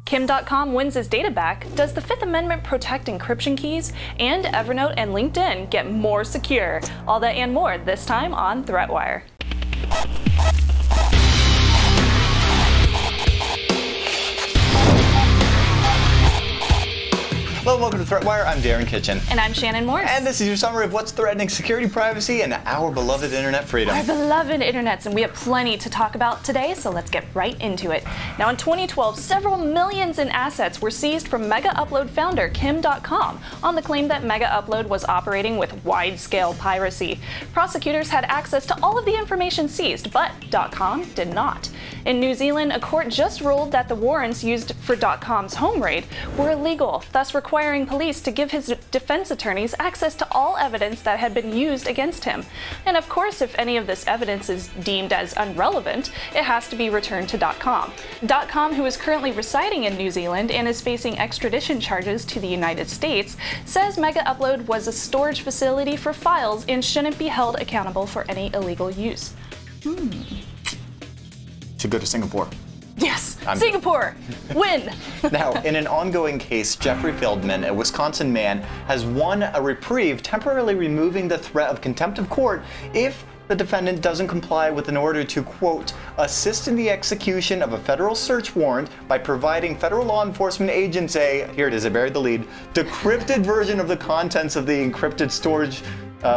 Kim Dotcom wins his data back. Does the Fifth Amendment protect encryption keys? And Evernote and LinkedIn get more secure. All that and more this time on ThreatWire. Hello, welcome to ThreatWire. I'm Darren Kitchen. And I'm Shannon Morse. And this is your summary of what's threatening security, privacy, and our beloved internet freedom. Our beloved internets, and we have plenty to talk about today, so let's get right into it. Now, in 2012, several millions in assets were seized from Megaupload founder Kim Dotcom on the claim that Megaupload was operating with wide-scale piracy. Prosecutors had access to all of the information seized, but Dotcom did not. In New Zealand, a court just ruled that the warrants used for Dotcom's home raid were illegal, thus requiring police to give his defense attorneys access to all evidence that had been used against him. And of course, if any of this evidence is deemed as irrelevant, it has to be returned to Dotcom. Dotcom, who is currently residing in New Zealand and is facing extradition charges to the United States, says Megaupload was a storage facility for files and shouldn't be held accountable for any illegal use. Should go to Singapore. Yes, Singapore, win! Now, in an ongoing case, Jeffrey Fieldman, a Wisconsin man, has won a reprieve, temporarily removing the threat of contempt of court if the defendant doesn't comply with an order to, quote, assist in the execution of a federal search warrant by providing federal law enforcement agents a, here it is, I buried the lead, decrypted version of the contents of the encrypted storage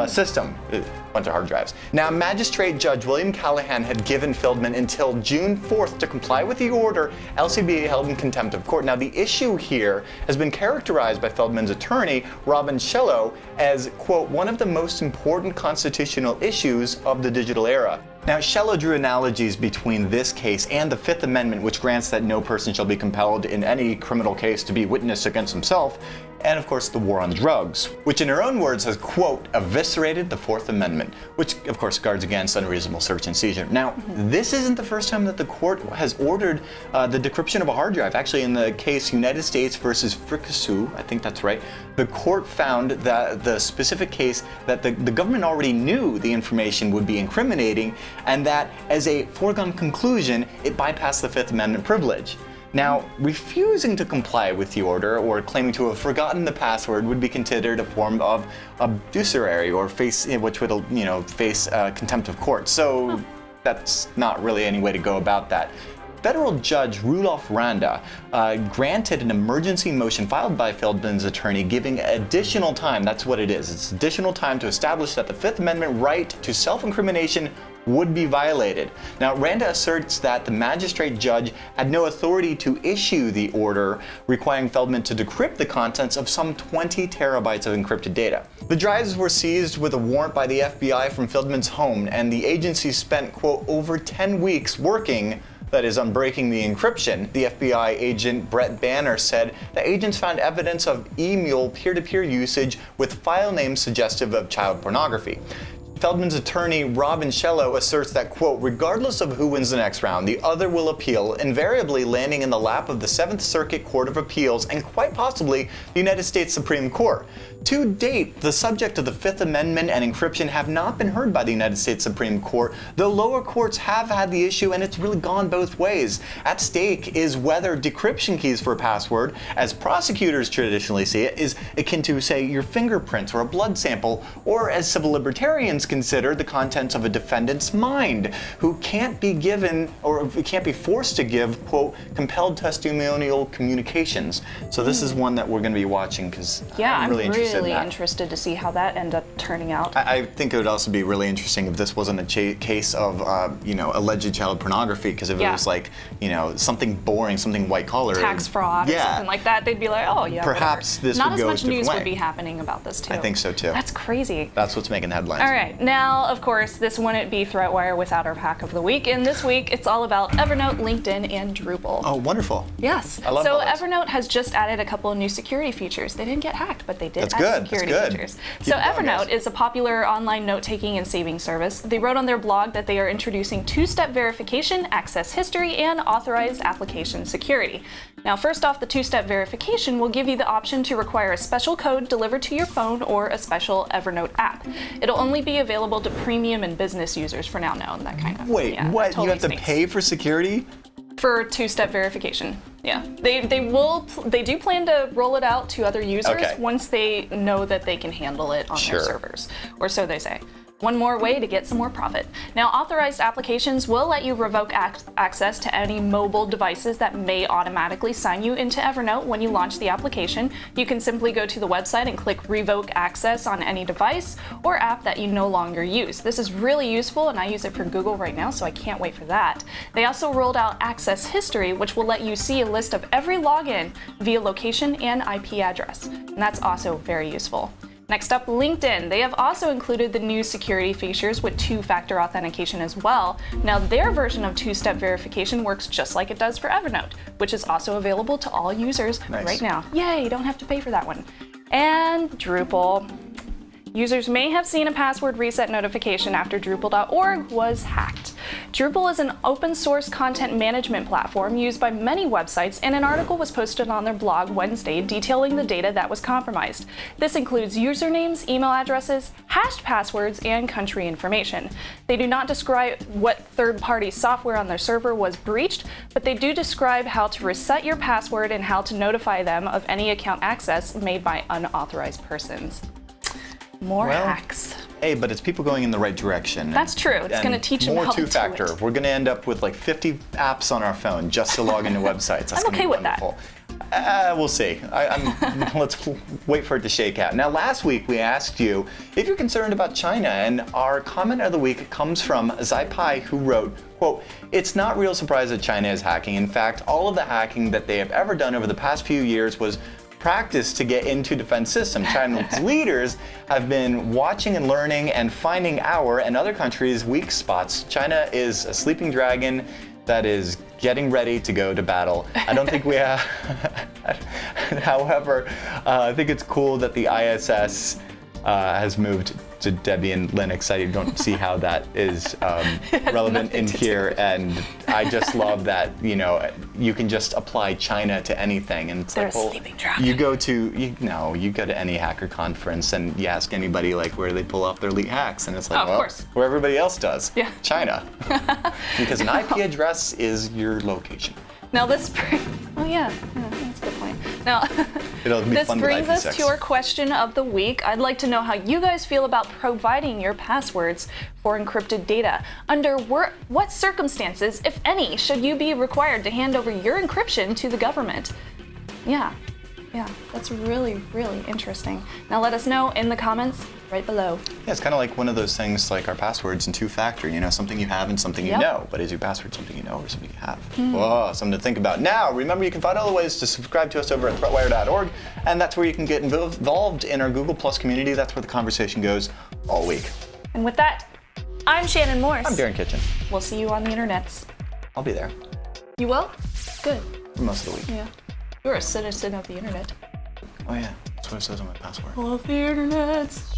system. A bunch of hard drives. Now, Magistrate Judge William Callahan had given Fieldman until June 4th to comply with the order, else he'd be held in contempt of court. Now, the issue here has been characterized by Fieldman's attorney, Robin Shello, as, quote, one of the most important constitutional issues of the digital era. Now, Shello drew analogies between this case and the Fifth Amendment, which grants that no person shall be compelled in any criminal case to be witness against himself, and of course the war on drugs, which in her own words has, quote, eviscerated the Fourth Amendment, which of course guards against unreasonable search and seizure. Now, this isn't the first time that the court has ordered the decryption of a hard drive. Actually, in the case United States versus Fricassou, I think that's right, the court found that the specific case that the government already knew the information would be incriminating, and that as a foregone conclusion, it bypassed the Fifth Amendment privilege. Now, refusing to comply with the order or claiming to have forgotten the password would be considered a form of abducerary, or which would, face contempt of court. So that's not really any way to go about that. Federal Judge Rudolph Randa granted an emergency motion filed by Fieldman's attorney, giving additional time, that's what it is, it's additional time to establish that the Fifth Amendment right to self-incrimination would be violated. Now, Randa asserts that the magistrate judge had no authority to issue the order requiring Fieldman to decrypt the contents of some 20 terabytes of encrypted data. The drives were seized with a warrant by the FBI from Fieldman's home, and the agency spent, quote, over 10 weeks working, that is, on breaking the encryption. The FBI agent Brett Banner said the agents found evidence of e-mule peer-to-peer usage with file names suggestive of child pornography. Fieldman's attorney, Robin Shello, asserts that, quote, regardless of who wins the next round, the other will appeal, invariably landing in the lap of the Seventh Circuit Court of Appeals and quite possibly the United States Supreme Court. To date, the subject of the Fifth Amendment and encryption have not been heard by the United States Supreme Court, though lower courts have had the issue, and it's really gone both ways. At stake is whether decryption keys for a password, as prosecutors traditionally see it, is akin to, say, your fingerprints or a blood sample, or as civil libertarians consider, the contents of a defendant's mind, who can't be given or can't be forced to give, quote, compelled testimonial communications. So this is one that we're going to be watching because I'm really interested to see how that ends up turning out. I think it would also be really interesting if this wasn't a case of alleged child pornography, because if it was like, something boring, something white collar, tax fraud or something like that, they'd be like, oh yeah, perhaps whatever. This not would as go much a news way. would be happening about this too. I think so too. That's crazy. That's what's making headlines. All right, now of course this wouldn't be ThreatWire without our hack of the week, and this week it's all about Evernote, LinkedIn, and Drupal. Oh, wonderful. Yes. I love so all this. Evernote has just added a couple of new security features. They didn't get hacked, but they did That's add good. security That's good. features. So Evernote is a popular online note-taking and saving service. They wrote on their blog that they are introducing two-step verification, access history, and authorized application security. Now, first off, the two-step verification will give you the option to require a special code delivered to your phone or a special Evernote app. It'll only be available to premium and business users for now, that kind of. Wait, yeah, what? Totally You have to stinks. pay for security? For two-step verification. Yeah, they do plan to roll it out to other users once they know that they can handle it on their servers, or so they say. One more way to get some more profit. Now, authorized applications will let you revoke access to any mobile devices that may automatically sign you into Evernote when you launch the application. You can simply go to the website and click revoke access on any device or app that you no longer use. This is really useful, and I use it for Google right now, so I can't wait for that. They also rolled out access history, which will let you see a list of every login via location and IP address. And that's also very useful. Next up, LinkedIn. They have also included the new security features with two-factor authentication as well. Now, their version of two-step verification works just like it does for Evernote, which is also available to all users right now. Yay, you don't have to pay for that one. And Drupal. Users may have seen a password reset notification after Drupal.org was hacked. Drupal is an open source content management platform used by many websites, and an article was posted on their blog Wednesday detailing the data that was compromised. This includes usernames, email addresses, hashed passwords, and country information. They do not describe what third-party software on their server was breached, but they do describe how to reset your password and how to notify them of any account access made by unauthorized persons. More hacks. Hey, but it's people going in the right direction. That's true. It's going to teach them how to do it. More two-factor. We're going to end up with like 50 apps on our phone just to log into websites. That's I'm okay with that. We'll see. Let's wait for it to shake out. Now, last week we asked you if you're concerned about China, and our comment of the week comes from Zaipai, who wrote, quote, "It's not real surprise that China is hacking. In fact, all of the hacking that they have ever done over the past few years was practice to get into defense systems. China's leaders have been watching and learning and finding our and other countries' weak spots. China is a sleeping dragon that is getting ready to go to battle." I don't think we have. However, I think it's cool that the ISS has moved to Debian Linux. I don't see how that is relevant in here, and I just love that, you know, you can just apply China to anything, and it's like, well, you go to any hacker conference and you ask anybody like where they pull off their elite hacks, and it's like, well, where everybody else does, China, because an IP address is your location. Now this that's a good point. Now, this brings us to our question of the week. I'd like to know how you guys feel about providing your passwords for encrypted data. Under what circumstances, if any, should you be required to hand over your encryption to the government? Yeah, that's really, really interesting. Now let us know in the comments right below. Yeah, it's kind of like one of those things like our passwords and two-factor, you know, something you have and something you know. But is your password something you know or something you have? Whoa, something to think about. Now, remember, you can find all the ways to subscribe to us over at threatwire.org, and that's where you can get involved in our Google Plus community. That's where the conversation goes all week. And with that, I'm Shannon Morse. I'm Darren Kitchen. We'll see you on the internets. I'll be there. You will? Good. For most of the week. Yeah. You're a citizen of the internet. Oh yeah, that's what it says on my passport. Of the internets.